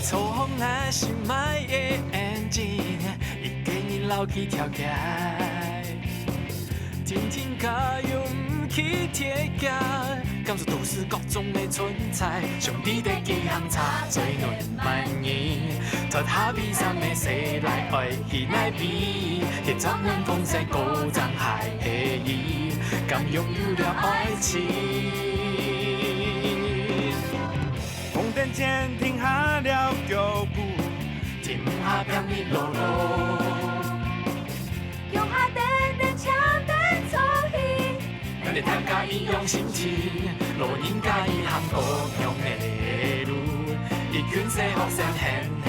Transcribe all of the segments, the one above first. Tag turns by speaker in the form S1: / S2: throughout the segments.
S1: 错风若是卖的眼睛，伊给你留起条街。天天加油不去铁架，感受都市各种的存在。兄弟的几行差最暖满意，脱下披衫的谁来爱彼来比？协作阮风势高涨海黑伊，敢拥有了爱情。红灯前停下了脚步，停下变你路路。
S2: 用下等等抢等走戏，
S1: 咱哋大家一样心情，路人甲伊行同样的路，伊卷世福生显现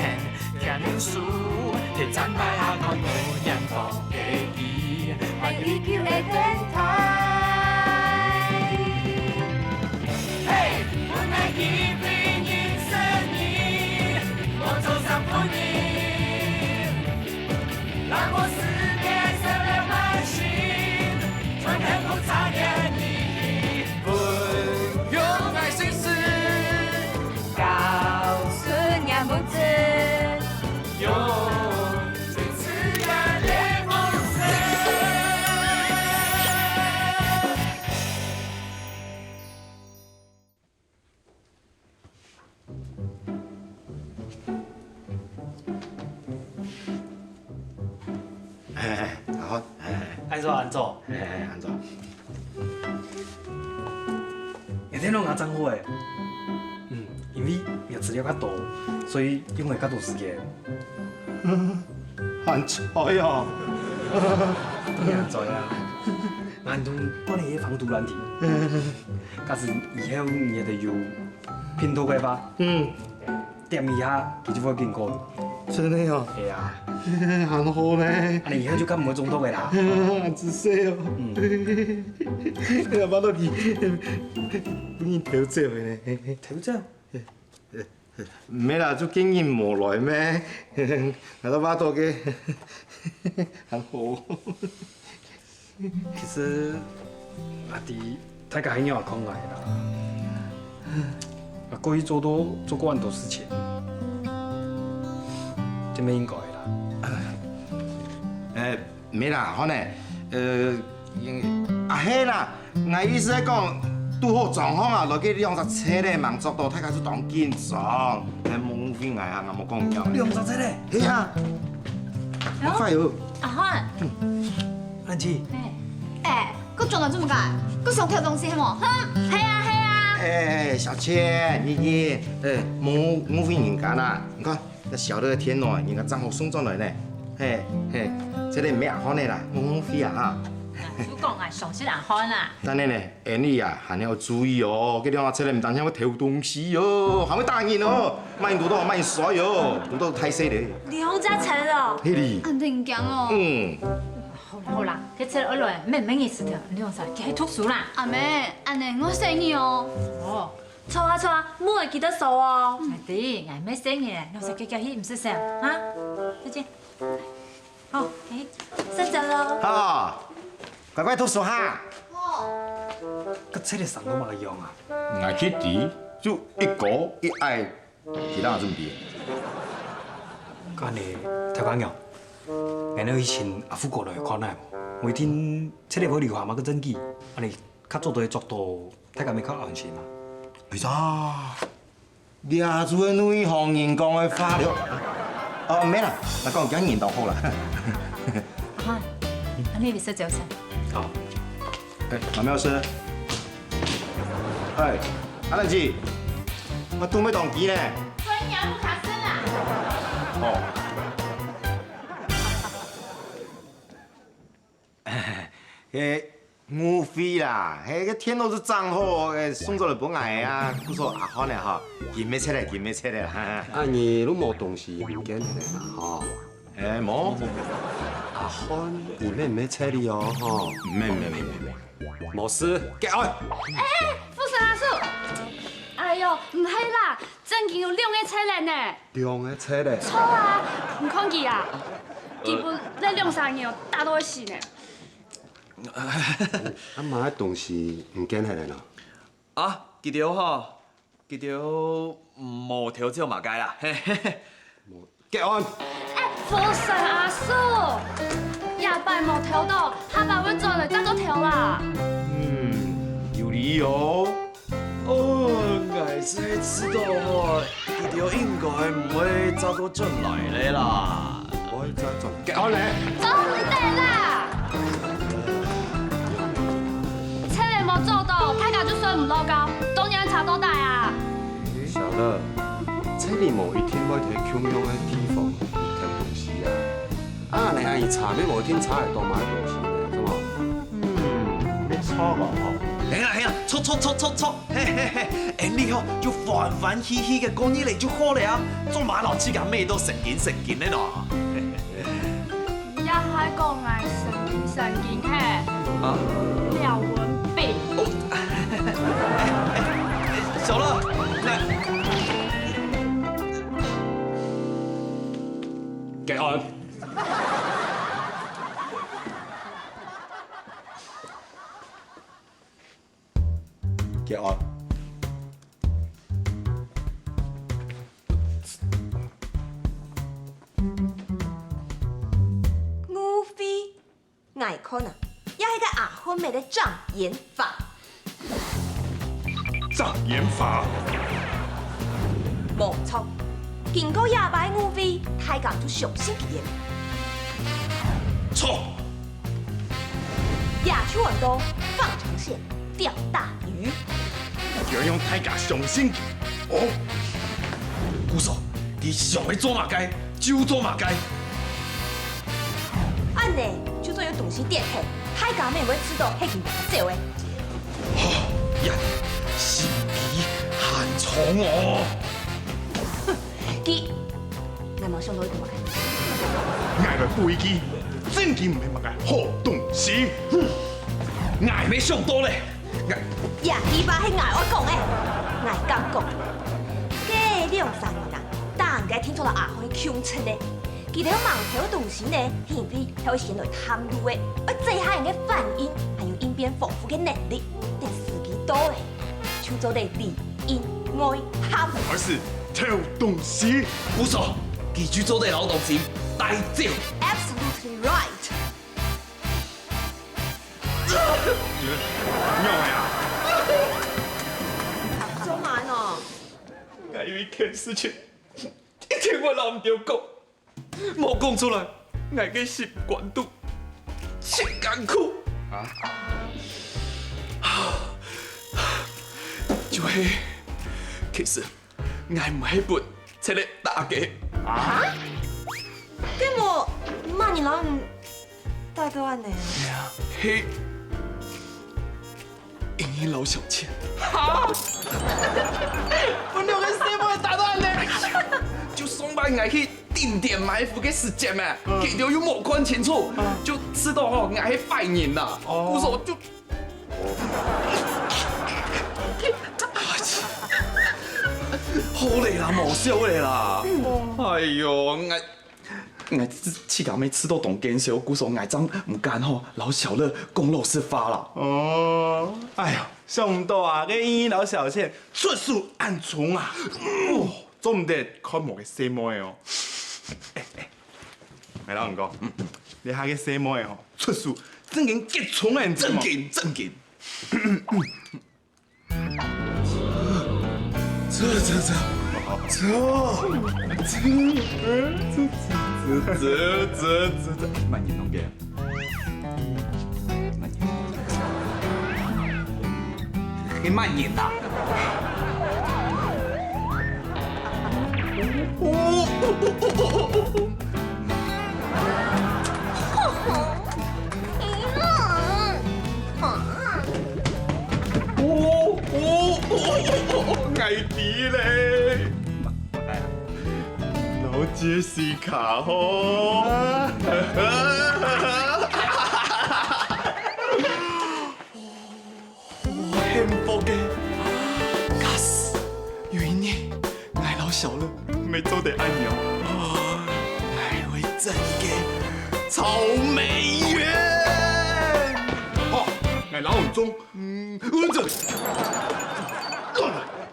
S1: 天书，摕赞摆下看无阳光的伊，
S2: 爱依旧的电台。
S1: 嘿，我爱一杯银色你，我走上婚姻，让我思念色了满心，穿很复杂的你，不用爱心事，
S2: 告诉俺不知。
S1: 用最自然的梦想。
S3: 好，
S4: 安怎安怎？
S3: 安怎？
S4: 下天拢较脏货诶。因为业资料较多，所以用的较多时间。
S3: 很错哟。
S4: 当然知啊，俺都管理防毒软体，假使以后你得有拼图开发，点一下佢就会变高。
S3: 真的哦。
S4: 系啊，
S3: 很好呢。
S4: 啊你以後就咁唔會中毒嘅啦。
S3: 真細哦。你阿媽都去本人調酒嘅呢。
S4: 調酒？
S3: 唔係啦，做經驗無來咩？我都巴多嘅，很好。
S4: 其實阿弟大家很有空來啦，過去做過很多事情，這麼應該啦。
S3: 沒啦，好呢，係啦，我意思係講，拄好狀況啊，落去2車咧，忙速度，大家就當緊張，冇邊個啊，我冇講樣。
S4: 2車咧？
S3: 係啊，快哦！
S2: 阿漢，
S4: 安琪，
S2: 佮裝到這麼解，佮想偷東西係冇？哼，係啊係啊。
S3: 小倩，你，冇邊人家啦？你看，那小的天哦，人家賬號送咗來呢，嘿，這個咩好呢啦，冇飛啊哈。
S5: 主講啊，上先阿漢啊，
S3: 但係呢，你啊，還要注意哦，嗰2車咧唔單止會偷東西哦，還會打人哦，萬多到萬衰哦，多到太細咧。
S2: 2車咯。
S3: 嘿哩。
S2: 安定驚哦。
S5: 好啦好啦，佢車落來，免意思條，你用晒，佢去讀書啦。
S2: 阿妹，安尼我生意哦。
S5: 哦，
S2: 錯啊，每會記得數哦。
S5: 係啲，我咩生意，你用晒叫佢唔識聲啊？再見。好，
S2: 先走咯。
S3: 好，乖乖讀書哈。
S4: 個車嚟上都冇用啊。
S3: 我去啲就一個一愛，其他準備。
S4: 咁你睇緊樣？你以前阿富過來看下無？每天車嚟可以話嘛個真機，你較做對速度，睇下咪較安全嘛。
S3: 哎呀，抓住女行人講嘅法律。哦，沒啦，我講講人就好啦。
S5: 阿漢，你嚟識走先。
S4: 好。
S3: 馬苗師。哎，阿蘭姐，我都沒當機呢。
S5: 分nhà不卡身啊！
S3: 哦。無非啦，個天都是賬號，送咗嚟本來啊，不說阿漢呢哈，見咩車嚟，見咩車嚟啦。
S6: 啊，你都冇東西唔驚你啦，吼。
S3: 冇。
S6: 阿漢有咩車哩哦，吼。
S3: 沒。
S6: 冇事，給開。
S2: 富士阿叔。哎呦，唔係啦，真見有2個車嚟呢。
S6: 2個車咧。
S2: 錯啊，唔看見啊，基本那2、3個打到死呢。
S6: 阿媽東西唔驚係啦。
S7: 啊，記得吼，佢條無條照嘛解啦，嘿嘿嘿。
S6: 結案。
S2: 福神阿叔，廿拜冇調到，下拜阮做嚟爭咗調啦。
S6: 有理由。
S7: 我是知道佢條應該唔會走到進來咧啦。
S6: 我再做結案咧。
S2: 做唔得啦！車你冇做到，大家就算唔落高，當然查到大啊！
S6: 小樂，這裡某一天我睇共用的地方睇東西啊。啊，你阿姨查咩某一天查嚟當買東西呢？是嘛？你錯吧？
S7: 行啦，錯，嘿嘿嘿，你好就歡歡喜喜嘅講嘢嚟就好了，做馬老之間咩都成件咧喏。
S2: 一係講係神經嘿，廖文炳。
S7: 小樂，
S6: 結案。結案。
S8: 吳飛，愛看啊，也係個阿昏妹的障眼法。
S6: 障眼法。
S8: 冇錯，經過廿擺吳飛，大家就相信佢。
S7: 錯。
S8: 野出很多，放長線，釣大魚。
S6: 要用大家相信佢。哦。
S7: 姑嫂，你想要做嘛該就做嘛該。
S8: 安尼，就算有東西點起，大家咪會知道係佢做的。
S7: 人心比寒蟲哦。
S8: 佢，我冇想到呢個物件。
S6: 愛來背記，真係唔係乜嘅好東西。
S7: 愛咩上多咧？
S8: 呀，呢把係愛我講的，愛咁講。這兩三年啊，大家聽出了阿輝強出的，佢哋有盲條的東西呢，偏偏係會顯來貪污的，而這下人嘅反應，還有應變豐富嘅能力，但時機到的，就做得裡應外合。
S6: 而是偷東西。
S7: 姑嫂，記住做啲老東西，大招。
S8: Absolutely right。
S6: 咩啊？
S8: 做乜呢？
S7: 我有一件事情，一定我留唔到講，冇講出來，我嘅習慣度真艱苦。就係，其實我唔係本出嚟打嘅。
S8: 咁我媽你老唔帶到安尼？
S7: 係因老小錢。我兩個師傅打到你，就上班我去定點埋伏嘅時間嘛，佢條又冇看清楚，就知道我係壞人啦。姑嫂就。好嚟啦，冇笑嚟啦。哎呦，我氣甲沒吃到凍見小姑嫂愛張唔干吼，老小樂公路事發啦。
S9: 哦，哎呀，想唔到啊，個英老小姐出手暗衝啊！哦，做唔得看無個細妹哦。係啦，唔講，你下個細妹哦，出手真經結衝啊！
S7: 正經。
S9: 這，慢點弄嘅。
S7: 你慢點啦。
S9: 危啲咧，老傑斯卡吼，
S7: 幸福嘅，假使有一年愛老小樂
S9: 未做得安樣，
S7: 愛會真嘅草莓園。
S9: 哦，係老紅中，這裡，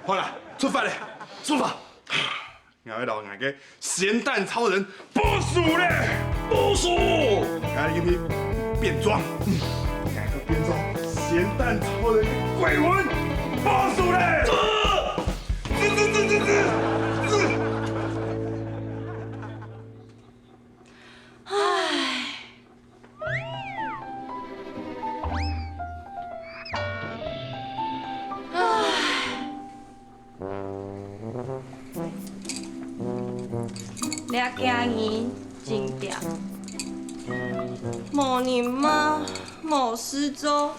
S9: 好啦，出发嘞，出发！我要老俺个咸蛋超人部署嘞，部署！俺给你变装，俺个变装咸蛋超人鬼魂部署嘞！
S8: 俩家人真掂，无人妈，无失踪，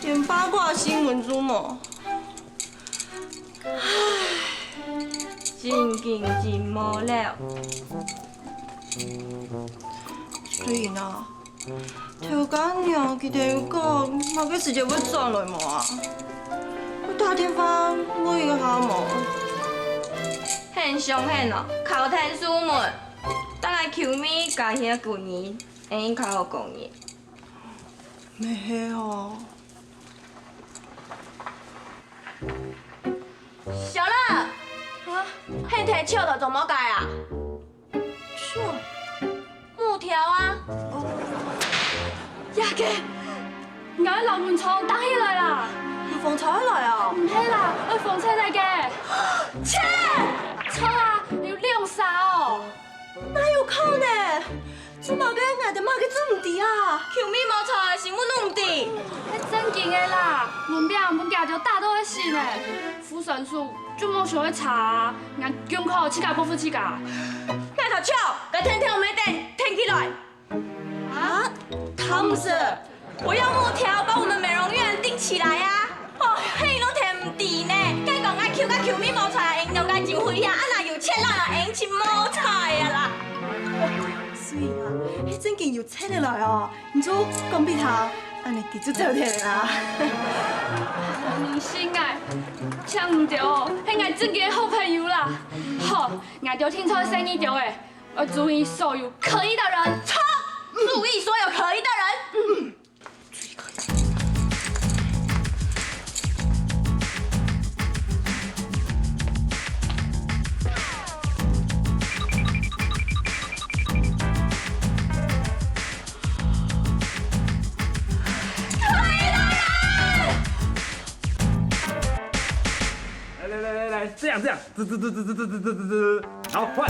S8: 连八卦新闻都无。唉，真紧真无聊。虽然啊，条干娘佢哋讲，嘛个直接要转来无啊？我打电话问伊个下无。很凶狠哦，口天书门，等下求咪家遐旧年，会较好讲嘢。没嘿哦。小乐，啊，迄摕笑的怎么改啊？笑，木条啊。
S2: 呀个，我的老门窗打起来啦！
S8: 有风吹来啊？
S2: 唔系啦，我风吹来嘅。
S8: 切！
S2: 窗啊，有亮沙哦。
S8: 哪有可能？这马个俺的马个做唔对啊！球咪毛菜是我弄唔对。
S2: 迄正经的啦，门边本家就大都会信的。副神书就冇想去查，俺功课起价不付起价。
S8: 卖头笑，该天天我没电听起来。啊，汤姆斯，我要木条把我们美容院钉起来呀！哦，嘿，拢摕唔对呢。该讲爱 Q 甲 Q 咪毛菜用着该真危险，啊若有切啦，用切毛菜啊啦。所以啊，迄正经有切落来哦，唔做讲俾他，安尼记住做摕啦。
S2: 你心爱，抢唔着哦，迄俺正经的好朋友啦。好，俺就听错生意着诶，我注意所有可疑的人。
S8: 错，注意所有可疑的人。
S4: 这样，好换，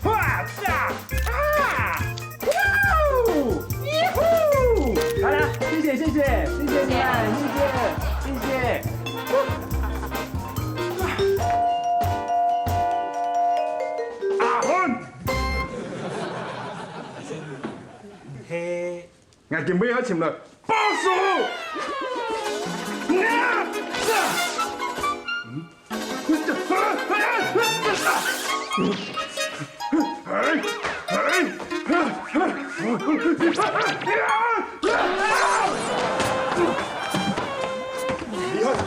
S4: 哗下啊，耶呼！好了，谢谢你们，谢谢。阿芬，嘿，我今尾要请了报数。厉害，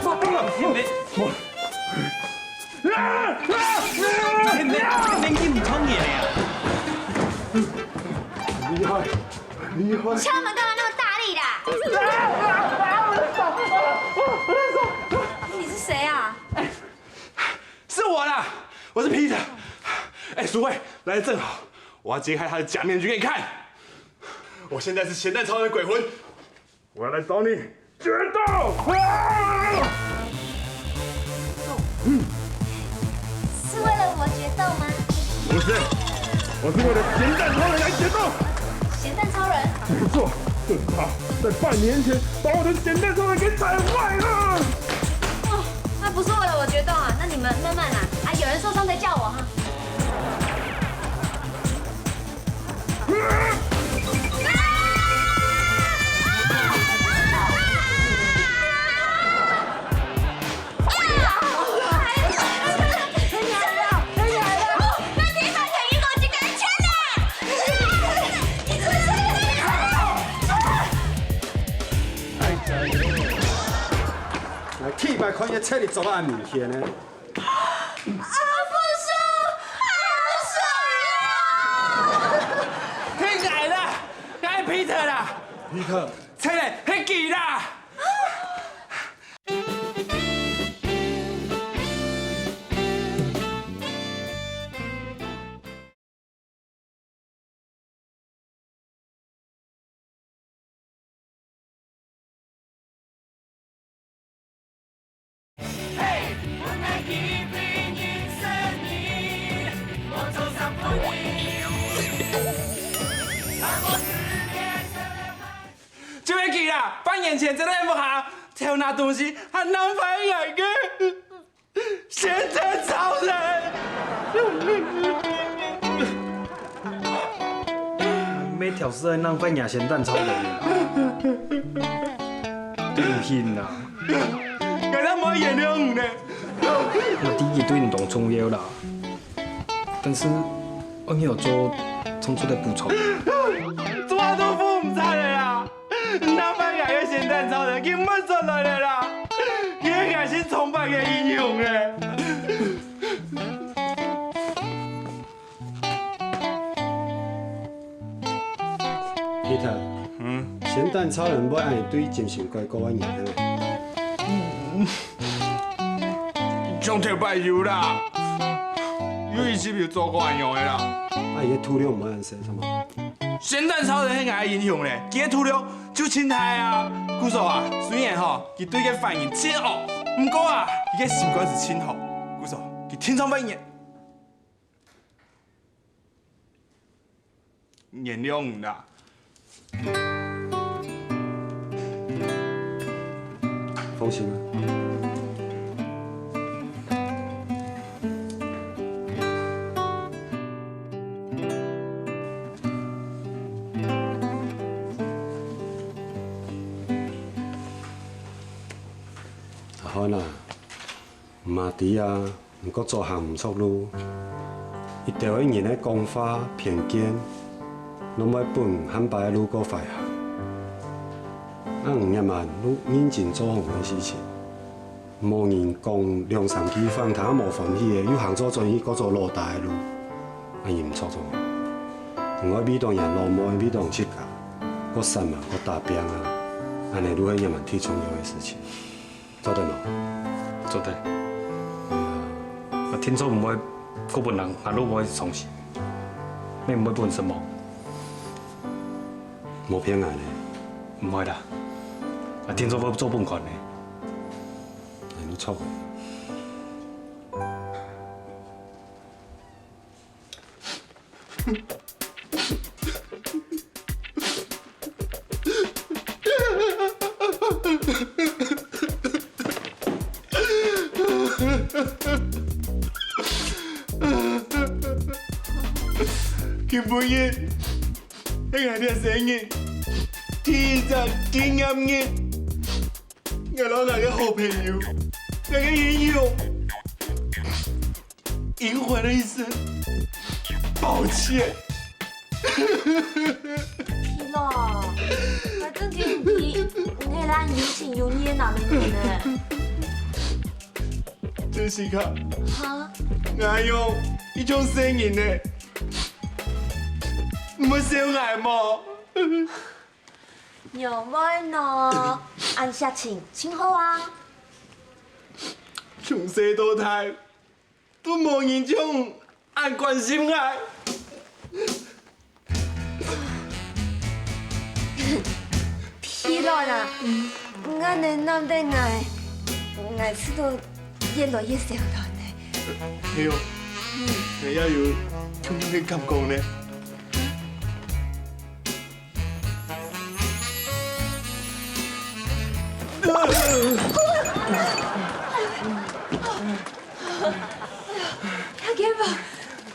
S4: 发疯了！
S1: 你唔冲嘢啊！
S9: 厉害！
S8: 敲门干嘛那么大力啦？你是谁啊？
S9: 是我啦，我是 Peter。哎，淑慧来的正好，我要揭开他的假面具给你看。我现在是咸蛋超人鬼魂，我要来找你决斗！
S8: 是为了我决斗吗？
S9: 不是，我是为了咸蛋超人来决斗。
S8: 咸蛋超人？
S9: 没错，就是他，在半年前把我的咸蛋超人给踩坏了。
S8: 哦，那不是为了我决斗啊，那你们慢慢来啊，有人受伤再叫我哈。
S6: 起码看伊册里做啊物件呢。
S1: 迄矮啦，迄 Peter 啦，Peter，册咧迄记啦。
S7: 就会去啦，把眼前真的不好，挑那东西还能翻眼个，咸蛋超人。
S4: 每条是在浪费亚咸蛋超人的，对不起啦。
S7: 该他没原谅呢。
S4: 我第一对你懂重要啦，但是我没有做充足的补充。
S7: 做都不唔差的啦，浪费眼个咸蛋超人根本做来的啦，伊个是崇拜的英雄诶。
S6: Peter，咸蛋超人要按对精神怪高安样诶。
S9: 上条白油啦，有伊是不是做过安样的啦？
S6: 啊，伊个土壤唔按说什么？
S9: 咸蛋超人迄个英雄咧，伊个土壤就青苔啊。古说啊，虽然吼，伊对个反应真恶，不过啊，伊个习惯是亲好。古说，伊天生反应。原谅啦。
S6: 放心啊。好啦，马迪啊，唔过做项唔错路，伊条一年的讲法偏见，拢要本汉白路过坏行。啊，5年万你认真做好嘅事情，无人讲梁山区访谈无欢喜嘅，又行做转去，搁做路大的路，啊，伊唔错做。我每当人落寞，每当七家，搁散嘛，搁打拼啊，安尼愈也蛮挺重要嘅事情。做得冇？
S4: 做得。我听说唔会，嗰本人也都唔会重视，你唔会本什么？
S6: 冇偏爱咧。
S4: 唔会啦，我听说要做本款呢。
S6: 你错。
S9: 根本嘅，迄个啲声音，天生经验嘅，我老大个好朋友，那个英雄，赢回了一声抱歉。
S8: 皮咯，我真天唔知，你咱有情有义哪能呢？
S9: 真是卡，
S8: 哈？
S9: 我用一种声音呢。唔好伤害我。
S8: 有咩呢？按下请好啊。
S9: 从细到大，都无人种按关心爱。
S8: 皮咯啦，我能諗得我知道越來越少咗呢。
S9: 係哦，你要有咁樣嘅感覺呢？
S8: 他给吧，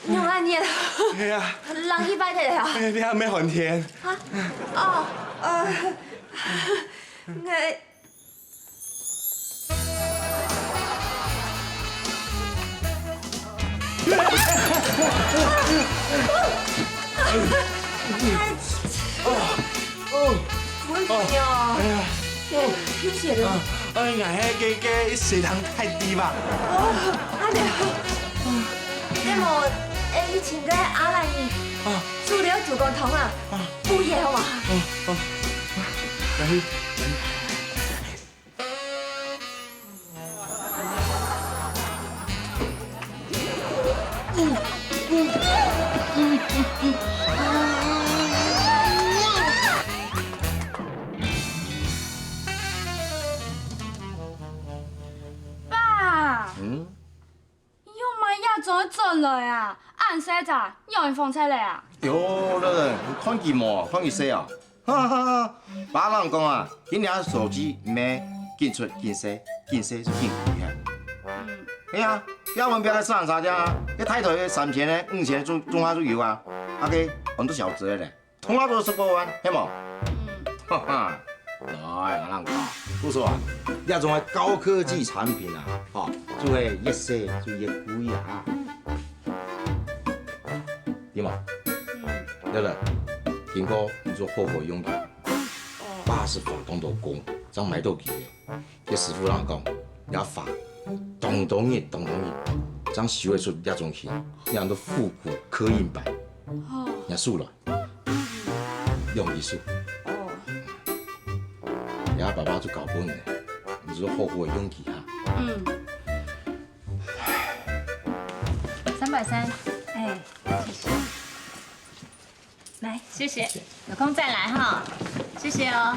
S8: 用安念。
S9: 係啊，
S8: 人去擺地啊。
S9: 你係咩寒天？
S8: 啊？哦，我。哎呀！流血了。
S9: 哎呀，個血糖太低吧？
S8: 阿娘，你冇以前個阿蘭姨煮了九個湯啊，補嘢好嘛？
S2: 做来啊，按洗咋？有人放出来啊？
S3: 哟，那个看见冇？看见谁啊？哈哈，爸人讲啊，今年手机唔免进出进洗，进洗就进贵啊。哎呀，要问别个市场差价，一抬头3千的、5千的中华猪油啊，个很多小子嘞，通话都10多万，系冇？哈哈，来，我人讲，不说啊，这种的高科技产品啊，就会越洗就越贵啊。对嘛？对了，经过你做后悔用的，80法当到工，才买到机的。这师傅人讲，要法动热，才修得出这种戏，让到复古刻印版，也输了，用艺术。也爸爸就搞本的，你说后悔用机哈。
S5: 330，哎，谢谢。来，谢谢，有空再来哈，谢谢哦。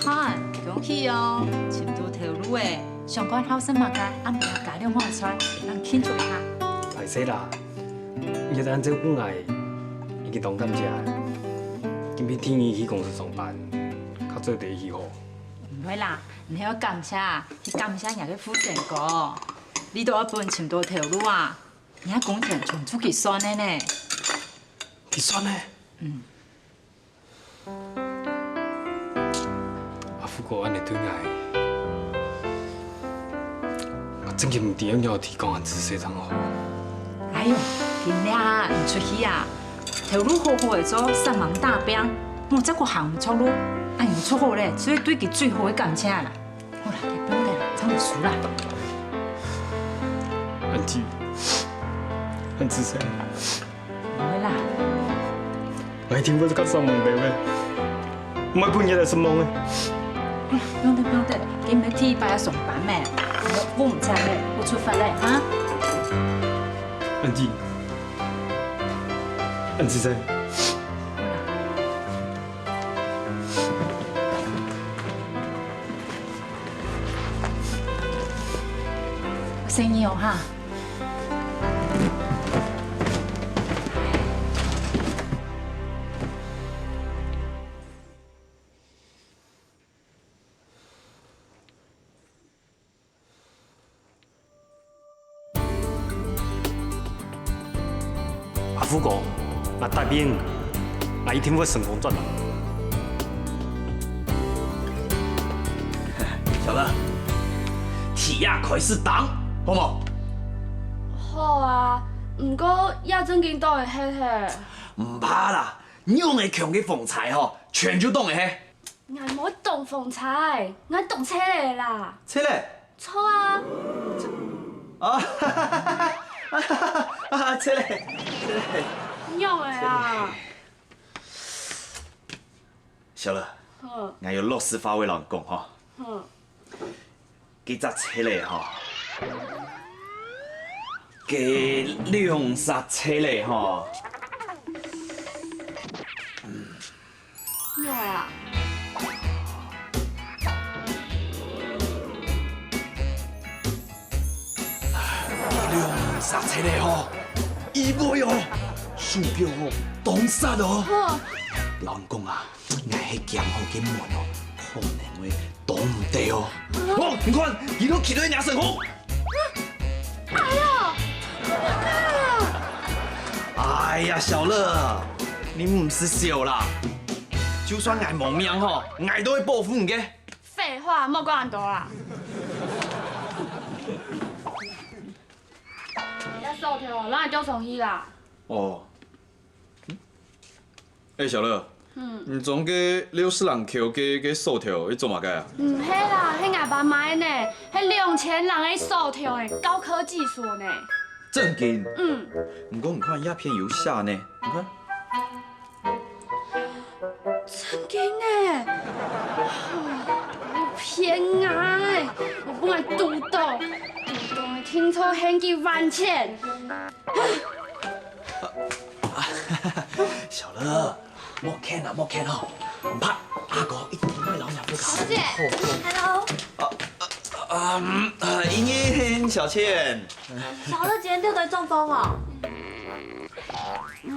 S5: 哈，恭喜哦，前途头路诶，上官好生嘛个，安排加两碗菜，让庆祝一下。
S4: 歹势啦，日咱这本来已经当感谢，今天天意去公司上班，较做第一起好。
S5: 唔会啦，唔系我感谢，去感谢人家副成果。你都一本前途头路啊，人家工钱从出去算的呢。
S4: 去算呢？啊，不过安尼对我真嘅唔知要提供安姿势怎好。
S5: 哎呦，今日唔出去啊，头路好好的做3忙大兵，我这个项目出路，哎呦出好咧，所以对佢最好的感谢啦。好啦，你不用得啦，真唔输啦。
S4: 安吉，安姿势。
S5: 唔会啦，
S4: 我一听我就较上问题喂，唔系半夜来什么嘅。
S5: 好啦，不用得，今日天拜要上班咩？我唔知咧，我出发咧啊。
S4: 安吉，安姿势。
S5: 生意好哈。
S4: 阿富哥，那大兵，那一定会成功赚的。
S7: 小乐，铁啊开始打，好冇？
S2: 好啊，不过也真紧倒会黑黑。
S7: 唔怕啦，用的强嘅风采吼，全就当会黑。
S2: 我唔会动风采，我动车嚟啦。
S7: 车嘞？
S2: 错啊！
S7: 啊！啊！车嘞？
S2: 用的啦。
S7: 小乐，
S2: 嗯
S7: 我有老师发为人讲吼，
S2: 嗯，
S7: 几只车嘞吼，几2、3车嘞吼。
S2: 用的啊。
S7: 2、3车嘞吼，伊袂哦，手表吼挡杀哦。
S2: 好。
S7: 老人讲啊，我迄剑吼紧门哦，可能会挡唔得哦。哦，你看，伊都骑到人身后。
S2: 哎呀！
S7: 哎呀，小乐，你唔是笑啦，就算挨亡命吼，挨都会报复你嘅。
S2: 废话，莫讲咁多啦。要收条，咱就从去啦。
S9: 哦。哎，小乐，你总给60人扣给数条，你做嘛个啊？
S2: 唔系啦，迄硬爸买呢，迄2000人的收条的高科技术呢。
S7: 正经。
S2: 嗯。
S7: 不过你看鸦片有下呢，你看。
S2: 真紧呢，你骗我！我本来赌到，听说很几万钱。
S7: 小乐，莫看啊，莫看哦，唔怕，阿哥一定会老娘不卡。
S8: 小姐，Hello。
S7: 莹莹、小倩，
S8: 小乐今天掉在中风哦。
S2: 嘿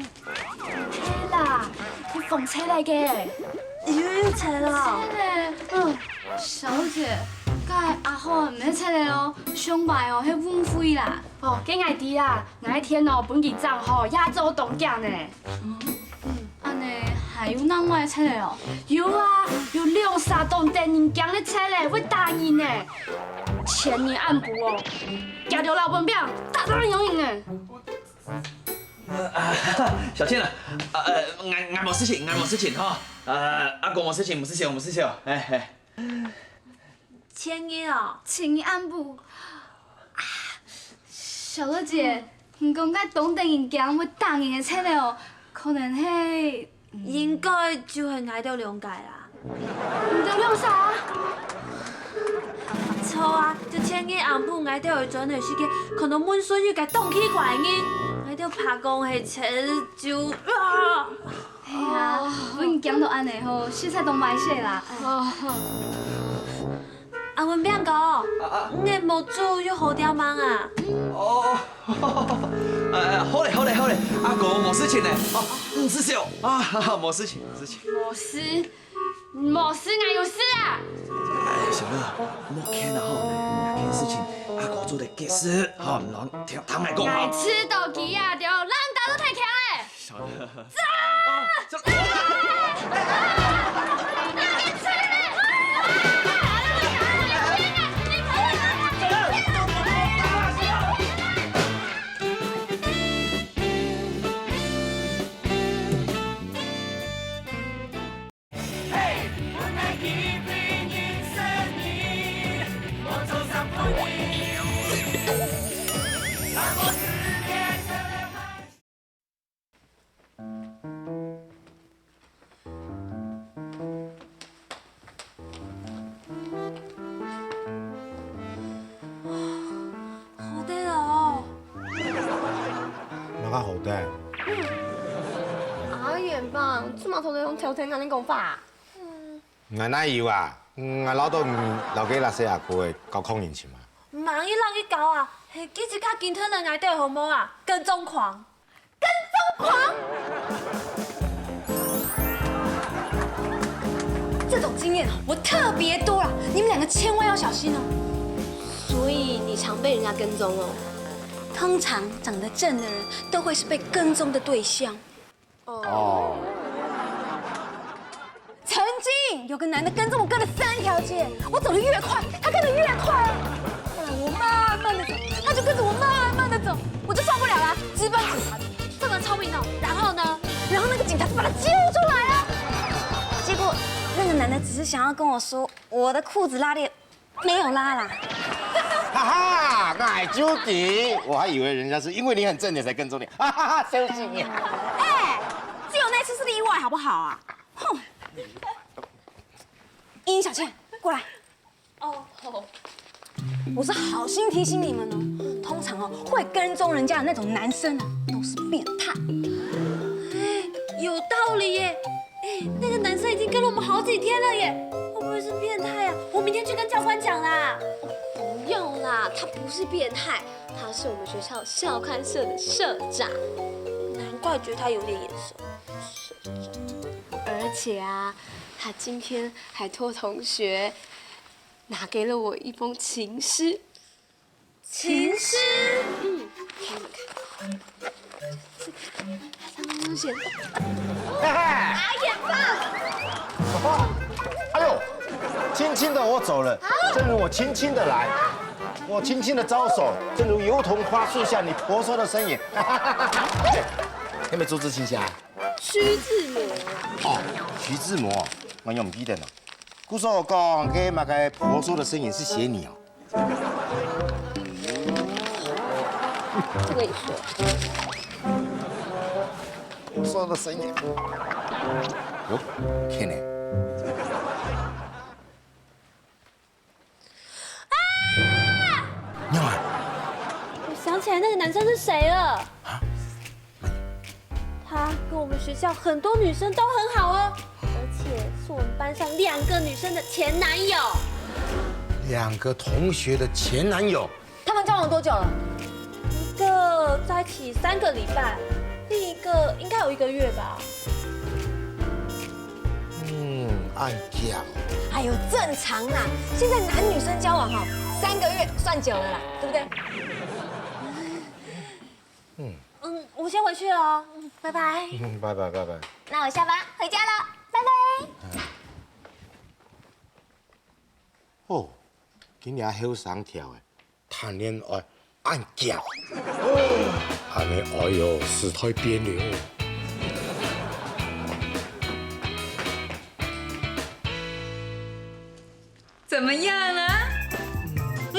S2: 啦，你放车来嘅？
S8: 又车了。
S2: 小姐，甲阿豪唔喺出嚟咯，上班哦，迄运费啦。哦，给我弟啊，那一天哦，本记账吼亚洲东奖呢。安尼还有哪位出嚟哦？有啊，有2、3栋电影奖咧出嚟，要答应呢。前年按部哦，夹着老本表，大多人有赢呢。
S7: 小倩啊，俺冇事情，俺冇事情哈。阿公冇事情，冇事情，冇事情。哎。
S8: 千一哦。
S2: 前年按部。小乐姐，唔讲甲东电影奖要答应的出嚟哦，可能係
S8: 应该就系挨到2届啦。
S2: 唔到2啥？
S8: 错啊，就千一红布挨到会转的时间，可能阮孙女甲冻起怪呢，挨到拍工的车就啊。
S2: 哎呀，阮奖都安尼吼，食菜都歹势啦。
S8: 阿文变哥，阮的模组要好点忙啊。
S7: 哦，好嘞，阿公冇事情嘞，唔事情啊，冇事情。
S2: 冇事，俺有事啊！
S7: 小乐，莫看啊吼，件事情阿公做得结实，好，唔让听爱讲
S2: 爱
S7: 啊。
S2: 吃豆鸡啊，就咱家都太强嘞！
S7: 小乐，
S8: 好得哦。
S3: 哪个好的？
S10: 阿元吧，做嘛同你用調停安尼講法？
S3: 我哪有啊？我老豆留給那些阿哥的交空人錢嘛。
S8: 唔通伊人去搞啊，係幾隻卡健康的挨到好冇啊？跟蹤狂。
S10: 這種經驗我特別多啦，你們兩個千萬要小心哦。
S8: 所以你常被人家跟蹤哦。
S10: 通常長得正的人都會是被跟蹤的對象。
S3: 哦。
S10: 曾經有個男的跟蹤我哥的3條街，我走得越快，他跟得越快。後來我慢慢的走，他就跟着我慢慢的走，我就受不了了，直奔警察局。
S8: 這麼聰明哦。然後呢？
S10: 然後那個警察就把他揪出來了。結果那個男的只是想要跟我說，我的褲子拉鏈沒有拉啦。
S3: 哈哈，矮朱迪，我還以為人家是因為你很正，你才跟蹤你，哈哈哈，傷心呀。
S10: 哎，只有那次是例外，好不好啊？哼。茵茵小倩，過來。
S8: 哦，好。
S10: 我是好心提醒你們哦，通常哦會跟蹤人家的那種男生啊，都是變態。
S8: 哎，有道理耶。哎，那個男生已經跟了我們好幾天了耶，會不會是變態啊？我明天去跟教官講啦。
S11: 不用啦，他不是變態，他是我們學校校刊社的社長。
S8: 難怪覺得他有點眼熟。社長。
S11: 而且啊，他今天還托同學拿給了我一封情詩。
S8: 情詩？
S11: 嗯，給你們看。上面寫的。
S10: 阿眼棒。
S3: 哎呦，輕輕的我走了，正如我輕輕的來，我輕輕的招手，正如油桐花樹下你婆娑的身影。有冇朱自清下？
S11: 徐志摩。
S3: 哦，徐志摩，我又唔記得啦。故說我講嘅那個婆娑的身影是寫你哦。
S11: 這個也說。
S3: 婆娑的身影。喲，看呢。娘啊！
S8: 我想起來那個男生是誰了。他跟我們學校很多女生都很好哦，而且是我們班上2個女生的前男友。
S12: 2个同学的前男友。
S10: 他们交往多久了？
S8: 一个在一起3个礼拜，另一个应该有1个月吧。
S12: 按讲。
S10: 哎呦，正常啦。现在男女生交往3个月算久了啦，对不对？我先回去了哦，拜拜。
S12: 拜拜。
S10: 那我下班回家了，拜拜。
S12: 哦，今年好上跳的，谈恋爱按脚，还没哎呦，死态边缘哦。
S5: 怎么样啊？
S1: 我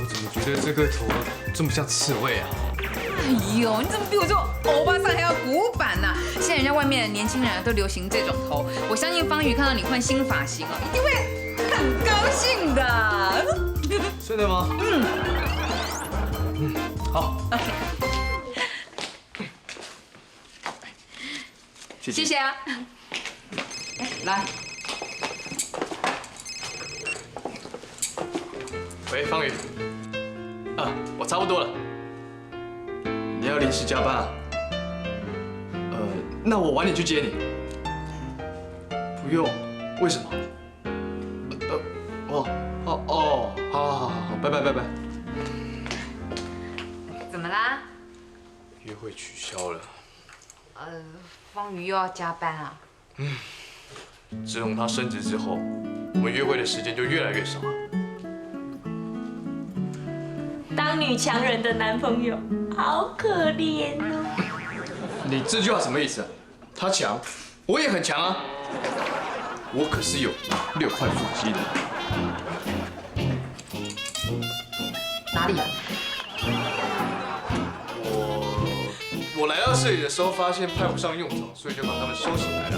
S1: 怎么觉得这个头这么像刺猬啊？
S5: 哎呦，你怎么比我这欧巴桑还要古板呐？现在人家外面的年轻人都流行这种头，我相信方宇看到你换新发型哦，一定会很高兴的。
S1: 真的吗？好。
S5: OK。谢谢啊。来。
S1: 喂，方宇。我差不多了。你要临时加班啊？那我晚点去接你。不用，为什么？好，拜拜。
S5: 怎么啦？
S1: 约会取消了。
S5: 方宇又要加班啊？
S1: 自从他升职之后，我们约会的时间就越来越少。
S8: 当女强人的男朋友，好可怜哦。
S1: 你这句话什么意思啊？他强，我也很强啊。我可是有6块腹肌的。
S5: 哪里啊？
S1: 我来到这里的时候，发现派不上用场，所以就把他们收起来了。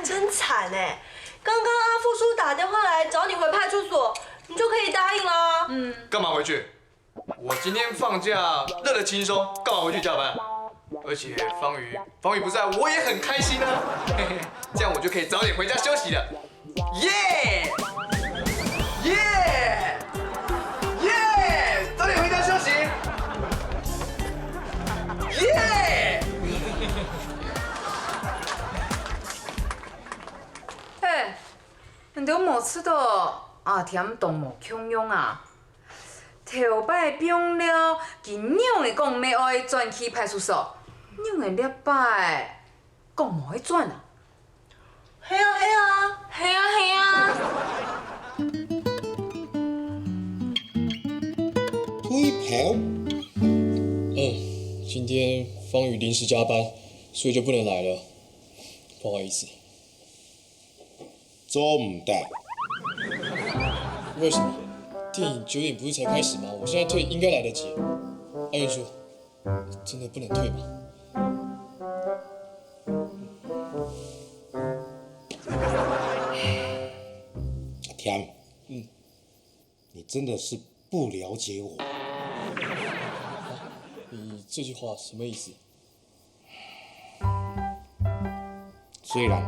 S8: 真惨哎！刚刚阿富叔打电话来找你回派出所，你就可以答应啦。
S1: 干嘛回去？我今天放假，乐得轻松，干嘛回去加班？而且方宇不在，我也很开心啊。嘿嘿，这样我就可以早点回家休息了。耶！早点回家休息。耶！
S5: 嘿，你都冇吃到阿甜动物强勇啊！头摆病了，佮娘的讲要爱转去派出所，娘的礼拜讲无爱转啊。
S8: 嘿啊！
S13: 推跑。今天方宇临时加班，所以就不能来了，不好意思。
S12: 做唔得。
S13: 为什么？电影9点不是才开始吗？我现在退应该来得及。阿元叔，真的不能退吗？
S12: 阿田，你真的是不了解我。
S13: 你这句话什么意思？
S12: 虽然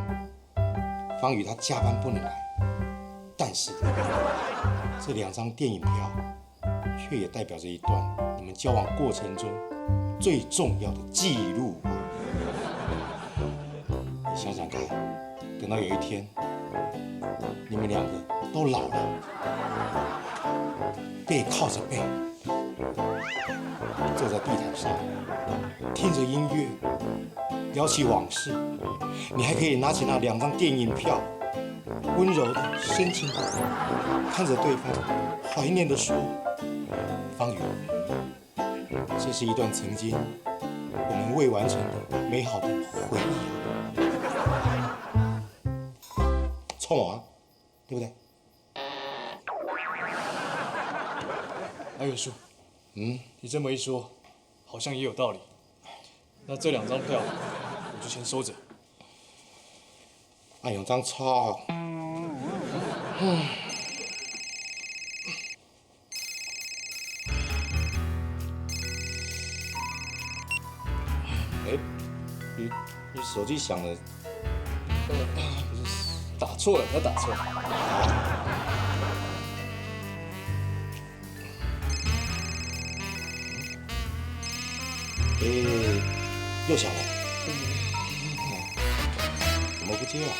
S12: 方宇他加班不能来，但是这2张电影票，却也代表着一段你们交往过程中最重要的记录啊！你想想看，等到有一天你们2个都老了，背靠着背，坐在地毯上，听着音乐，聊起往事，你还可以拿起那2张电影票，温柔的、深情的看着对方，怀念的说：“方宇，这是一段曾经我们未完成的美好的回忆。”冲我啊，对不对？
S13: 阿元叔，你这么一说，好像也有道理。那这2张票，我就先收着。
S12: 2张钞。你手机响了，
S13: 打错了，他打错了。
S12: 又响了，怎么不接啊？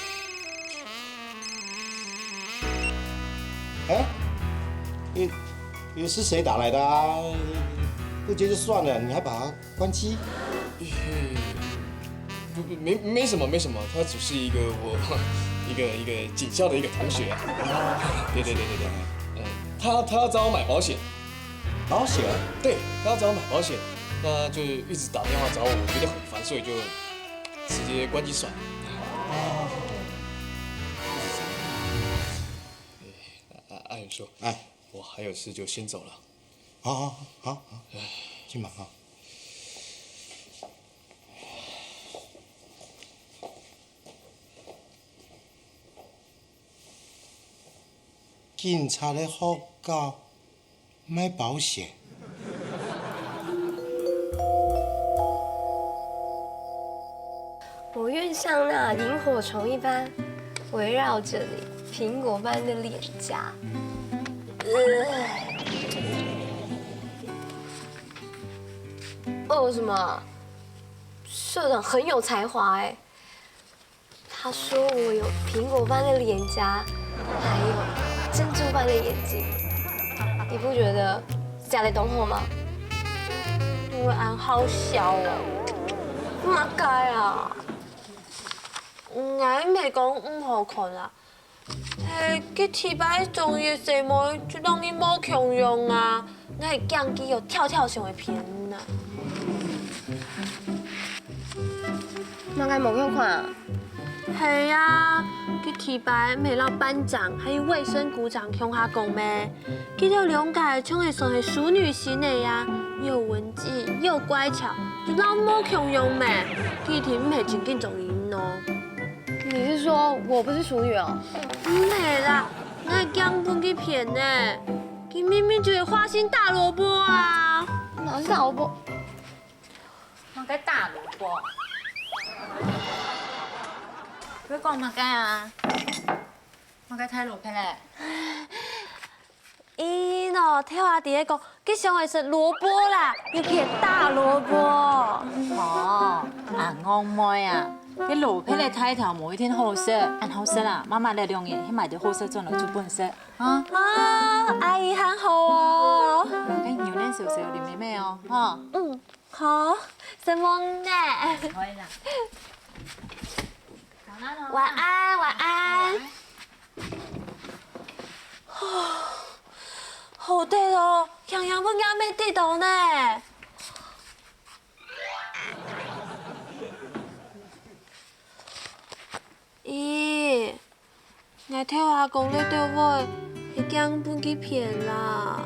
S12: 哎，也是谁打来的啊？不接就算了，你还把它关机？
S13: 没什么，他只是一个一个警校的一个同学。对，他要找我买保险。
S12: 保险？
S13: 对，他要找我买保险，那就一直打电话找我，我觉得很烦，所以就直接关机算了。阿远说，我还有事就先走了。
S12: 好，去忙啊。警察的报告，买保险。
S11: 我愿像那萤火虫一般围绕着你，苹果般的脸颊。哦，什么？社长很有才华哎。他说我有苹果般的脸颊，还有珍珠般的眼睛。你不觉得家里懂我吗？因为俺好小哦，嘛该啊。俺未讲唔好看啦，嘿，佢提摆综艺节目就当你冇强用啊，我系降机有跳上的片呐。嘛该冇用看啊？系啊，佢提摆美老班长还有卫生股长向下讲咩？佢条两界冲的算系淑女型的呀，又文静又乖巧，就老冇强用咩？佢提唔系真紧综艺咯。你是说我不是淑女哦？唔系啦，我系姜本去骗呢。佢明明就是花心大萝卜啊！哪是大萝卜？
S5: 我该大萝卜。佢讲乜嘅啊？我该睇萝卜咧。
S11: 伊喏，听我弟讲，佢上的是萝卜啦，要骗大萝卜。
S5: 哦，我妹啊。啲萝卜嚟睇頭冇一天好色，按好色啦，媽媽嚟兩嘢，起埋啲好色轉嚟做半色，啊！
S11: 阿姨很好哦。
S5: 跟nhiều lên少少，連咩咩哦，哈？
S11: 好，什麼呢？
S5: 可以啦。
S11: 晚安，晚安。好低咯，洋洋本啱咩跌到呢？咦，我聽我講你對我係驚半幾片啦，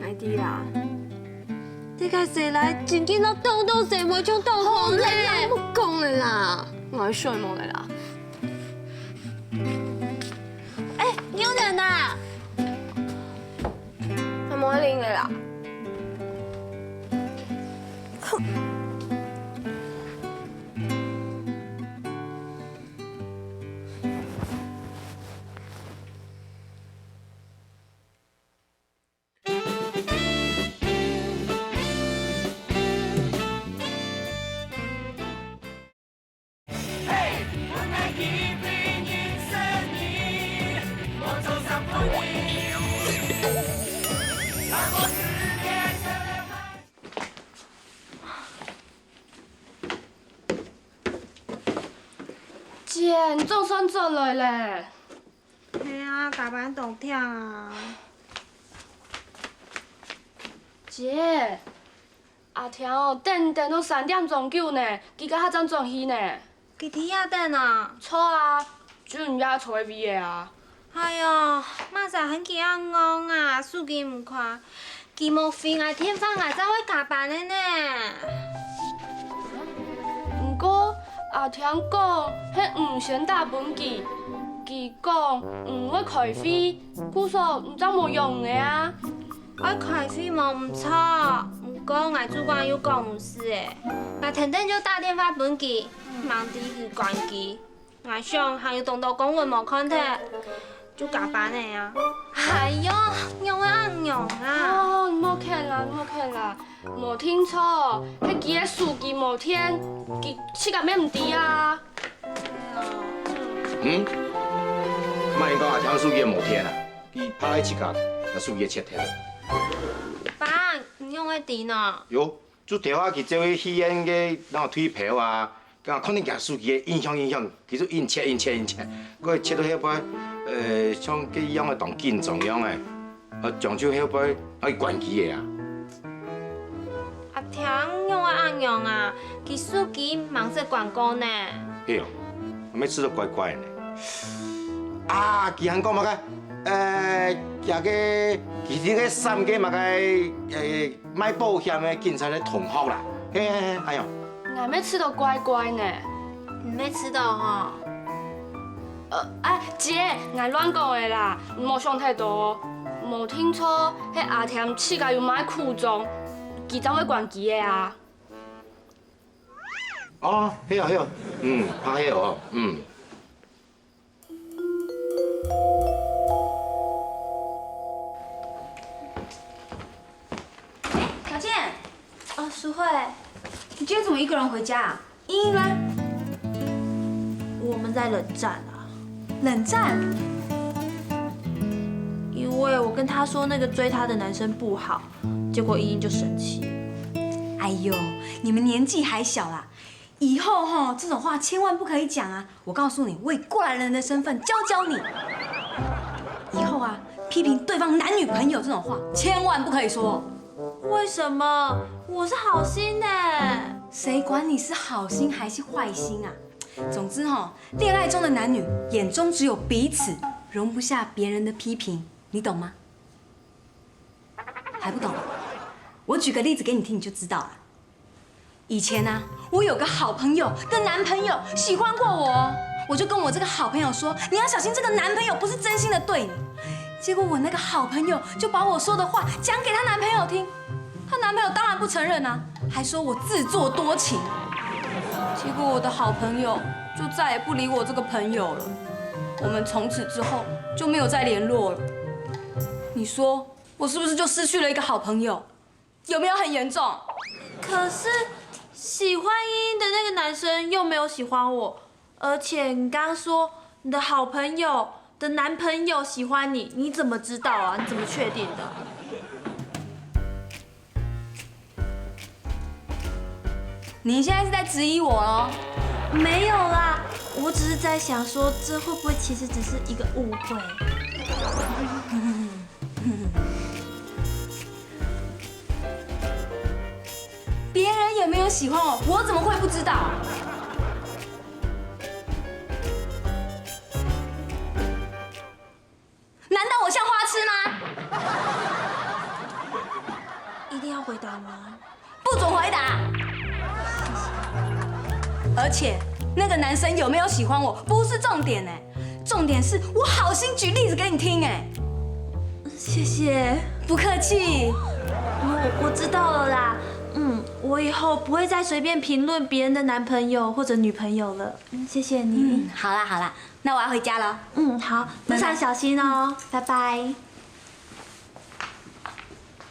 S11: 捱啲啦。你家誰來前見到東東社會中東好咧？冇講你啦，我係睡夢嚟啦。誒，有人啊！係冇拎嚟啦。姐，你总算转来嘞！
S10: 系啊，大班都听啊。
S2: 姐，阿条哦，等到3点钟9呢，佮较早转去呢。
S10: 佮天也等啊？
S2: 错啊，准也找味的啊。
S10: 哎哟，马上很惊戆啊，手机唔看，期末费我天放我才会加班的呢。
S2: 不过阿条讲，迄唔先打本记，伊讲唔会开费，故说唔怎无用的啊。
S10: 我开费嘛唔错，不过我主管又讲唔是诶，我天天就打电话本记，忙地去关机。
S11: 我想还有动到公文无看睇，就加班的啊。哎呦，用啊用啊！
S2: 哦，唔好客啦，唔好客啦，无听错，迄支个司机无天，气甲咩唔滴啊？
S3: 嗯？莫因讲阿听司机无天啊，伊拍迄脚，那司机的切贴了。
S11: 爸，你用个滴呢？
S3: 哟，做电话去做伙戏演个那推票啊，甲可能甲司机的影响，其实印切，佫切到迄杯像计样的当金状样的，上手迄杯可以关机的啊。
S11: 阿听用个按用啊，其司机忙说广告呢。
S3: 嘿哟，每次都怪怪的呢。啊，其他讲嘛个，那个其实个三个嘛个卖保险的警察的同学啦。嘿，哎呦，
S2: 俺每次都乖乖呢。
S11: 唔要吃到吼。
S2: 姐，俺乱讲的啦，唔好想太多哦。无听错，迄阿田气甲又买苦中，机长会关机的啊。
S3: 哦，嘿哦，拍迄哦，
S10: 小健，
S11: 哦，淑慧，
S10: 你今天怎么一个人回家啊？茵茵呢？
S11: 我们在冷战啊。
S10: 冷战？
S11: 因为我跟他说那个追他的男生不好，结果茵茵就生气。
S10: 哎呦，你们年纪还小啦，以后哈这种话千万不可以讲啊！我告诉你，我以过来人的身份教你，以后啊批评对方男女朋友这种话千万不可以说。
S11: 为什么？我是好心的。
S10: 谁管你是好心还是坏心啊？总之哈，恋爱中的男女眼中只有彼此，容不下别人的批评，你懂吗？还不懂？我举个例子给你听，你就知道了。以前啊，我有个好朋友的男朋友喜欢过我，我就跟我这个好朋友说，你要小心这个男朋友不是真心的对你。结果我那个好朋友就把我说的话讲给她男朋友听，她男朋友当然不承认啊，还说我自作多情。结果我的好朋友就再也不理我这个朋友了，我们从此之后就没有再联络了。你说我是不是就失去了一个好朋友？有没有很严重？
S11: 可是喜欢茵茵的那个男生又没有喜欢我，而且你刚刚说你的好朋友的男朋友喜欢你，你怎么知道啊？你怎么确定的？
S10: 你现在是在质疑我哦？
S11: 没有啦，我只是在想说，这会不会其实只是一个误会？
S10: 别人也没有喜欢我，我怎么会不知道？难道我像花痴吗？
S11: 一定要回答吗？
S10: 不准回答。而且那个男生有没有喜欢我不是重点哎，重点是我好心举例子给你听哎。
S11: 谢谢，
S10: 不客气。
S11: 我知道了啦。我以后不会再随便评论别人的男朋友或者女朋友了。谢谢你。
S10: 好啦，那我要回家了。
S11: 好，路上小心哦，拜拜。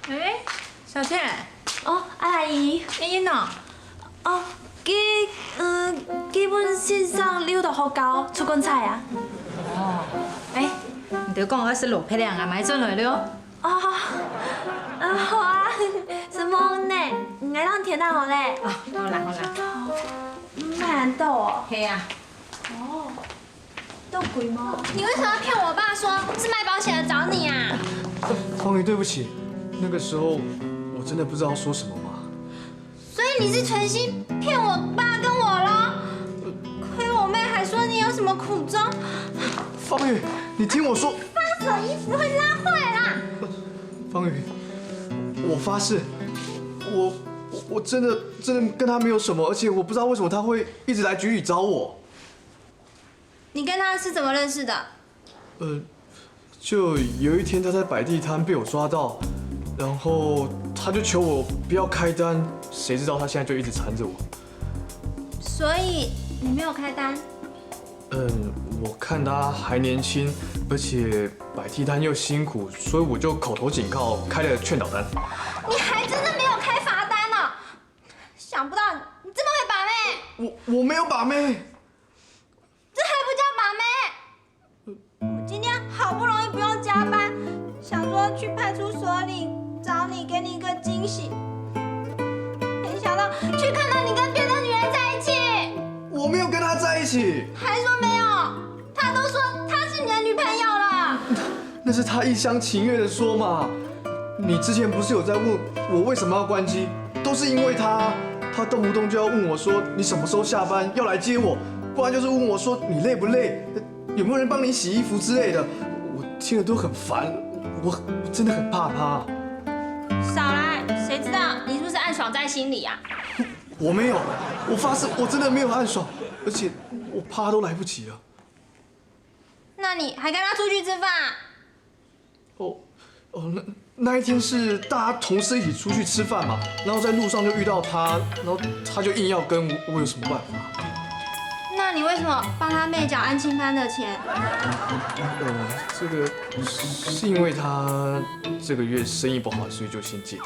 S5: 哎，小倩，
S11: 哦，阿姨，
S5: 茵茵哦，
S11: 哦，基本线上溜到好高，出公菜啊。
S5: 哦，哎，你就讲我是老漂亮啊，买转来了。
S11: 哦，好啊，什么呢？你爱让甜蛋好嘞。
S5: 啊，好啦。
S11: 卖蓝豆哦。
S5: 嘿啊。
S11: 哦，豆贵吗？
S10: 你为什么要骗我爸说是卖保险的找你啊？
S13: 方宇，对不起，那个时候我真的不知道说什么嘛。
S10: 所以你是存心骗我爸跟我咯？亏我妹还说你有什么苦衷。
S13: 方宇，你听我说。
S10: 放手，衣服会拉坏啦。
S13: 方宇，我发誓，我真的跟他没有什么，而且我不知道为什么他会一直来局里找我。
S10: 你跟他是怎么认识的？
S13: 就有一天他在摆地摊被我抓到，然后他就求我不要开单，谁知道他现在就一直缠着我。
S10: 所以你没有开单？
S13: 我看他还年轻，而且摆地摊又辛苦，所以我就口头警告，开了劝导单。
S11: 你还真的没有开罚单呢？想不到你这么会把妹。
S13: 我没有把妹，
S11: 这还不叫把妹？我今天好不容易不用加班，想说去派出所里找你，给你一个惊喜。没想到却看到你跟别的女人在一起。
S13: 我没有跟他在一起。
S11: 还说没有？他都说她是你的女朋友了。
S13: 那是他一厢情愿的说嘛。你之前不是有在问我为什么要关机？都是因为他，他动不动就要问我说你什么时候下班要来接我，不然就是问我说你累不累，有没有人帮你洗衣服之类的。我听了都很烦，我真的很怕他。
S11: 少来，谁知道你是不是暗爽在心里啊？
S13: 我没有，我发誓我真的没有暗爽，而且我怕都来不及了。
S11: 那你还跟他出去吃饭？
S13: 那一天是大家同事一起出去吃饭嘛，然后在路上就遇到他，然后他就硬要跟我有什么办法？
S11: 那你为什么帮他妹缴安亲班的钱？
S13: 这个是因为他这个月生意不好，所以就先借他。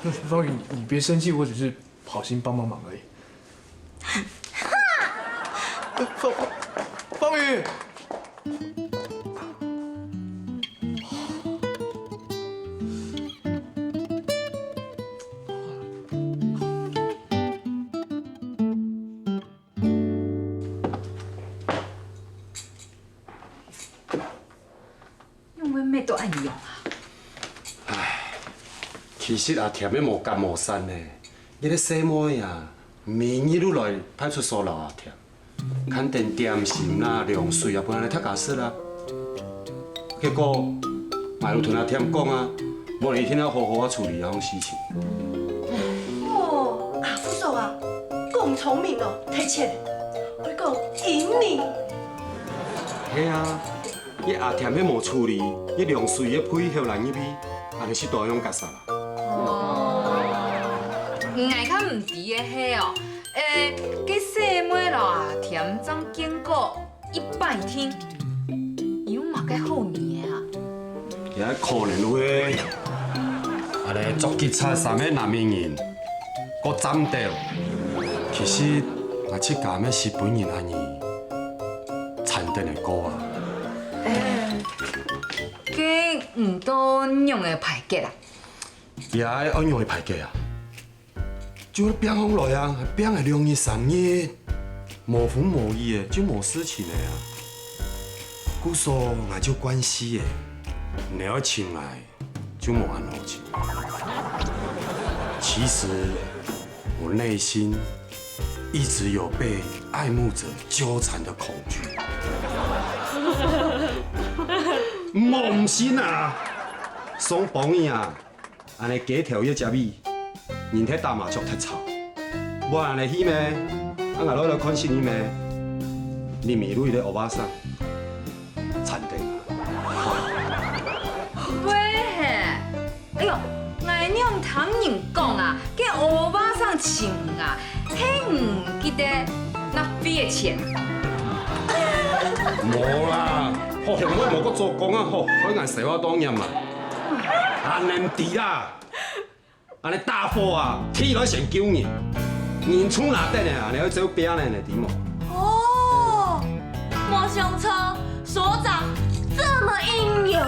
S13: 那方宇，你别生气，我只是好心帮忙而已。方宇。
S5: 都爱用啊！
S6: 唉，其實阿甜的無干無散呢，伊咧細妹啊，明日來派出所留阿甜，肯定點心啦、涼水啊，本來踢家事啦。結果馬路同阿甜講啊，無你一天要好好啊處理嗰種事情。
S14: 哦，阿副手啊，咁聰明哦，睇切，我講英明。
S6: 係啊。伊阿甜迄无处理，伊凉水迄配合人入去，安尼是大样夹杀啦。
S5: 眼较唔知的迄哦，计细妹咯啊，甜总经过100天，伊嘛计好年啊。
S6: 也可能有诶，安尼足吉差3个男名人，搁斩掉。其实我去家咩是本人安尼，残定的歌啊。
S5: 计唔到用的排解啦，
S6: 也爱按用的排解啊。就变风来啊，变系2日3日，无风无雨的就无事情的啊。故说我就关系的，你要请来就无安好情。其实我内心一直有被爱慕者纠缠的恐惧。唔信啊！双朋友啊，安尼假条约食米，人体打麻将太吵。无安尼去咩？啊，我攞来看新咩？你迷路咧欧巴桑，惨定啊！
S5: 喂嘿，哎呦，我娘听人讲啊，叫欧巴桑请啊，迄唔记得那笔的钱。
S6: 无啦。好，向我无搁做工啊！吼，海硬洗我当然嘛，安尼唔对啦，安尼大货啊，天来先救人，人厝哪得呢？安尼要做兵呢？点冇？
S11: 哦，莫想车所长这么英勇。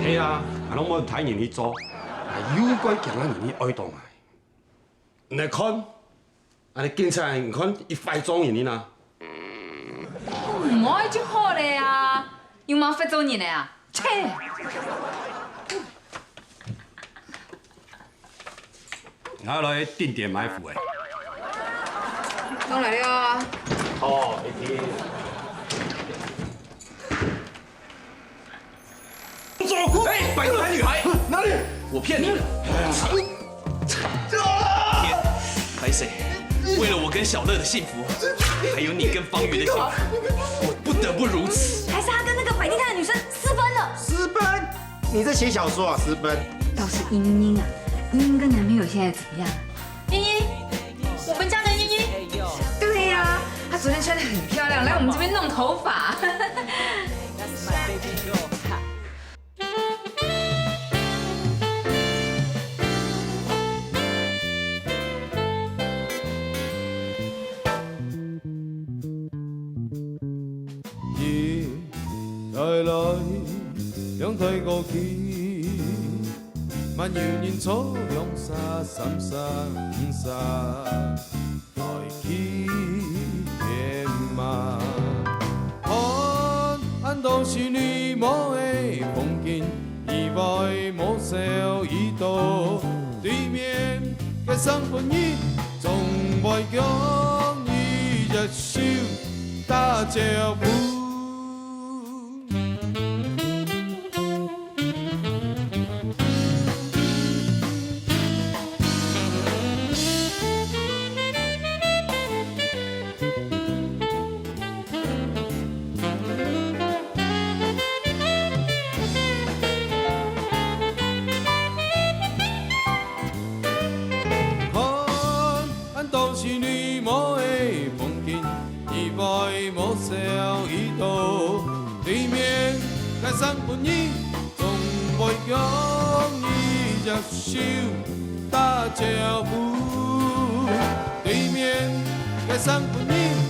S6: 系啊，俺拢冇睇人去做，有关强啊人去爱动啊。你看，安尼警察你看一发装人呢？
S5: 唔爱就好嘞啊，有冇发作人嘞啊？切！
S6: 我来定点埋伏诶。
S5: 都来了啊！
S6: 哦，一定。
S7: 走！哎，摆拍女孩哪里？我骗你的。天，拍谁？为了我跟小乐的幸福，还有你跟方瑜的幸福，我不得不如此。
S10: 还是他跟那个摆地摊的女生私奔了？
S3: 私奔？你在写小说啊？私奔？
S5: 倒是茵茵啊，茵茵跟男朋友现在怎么样？
S11: 茵茵，我们家的茵茵。
S5: 对呀，她昨天穿得很你这边弄头发。
S15: 夜來來，兩腿過去，萬餘年初兩沙三沙五沙，來去天馬。看當時你冇嘅風景，以外冇少一道對面嘅生活意，總會講你隻手打招呼。生活意，總會講你隻手打招呼，對面嘅生活意。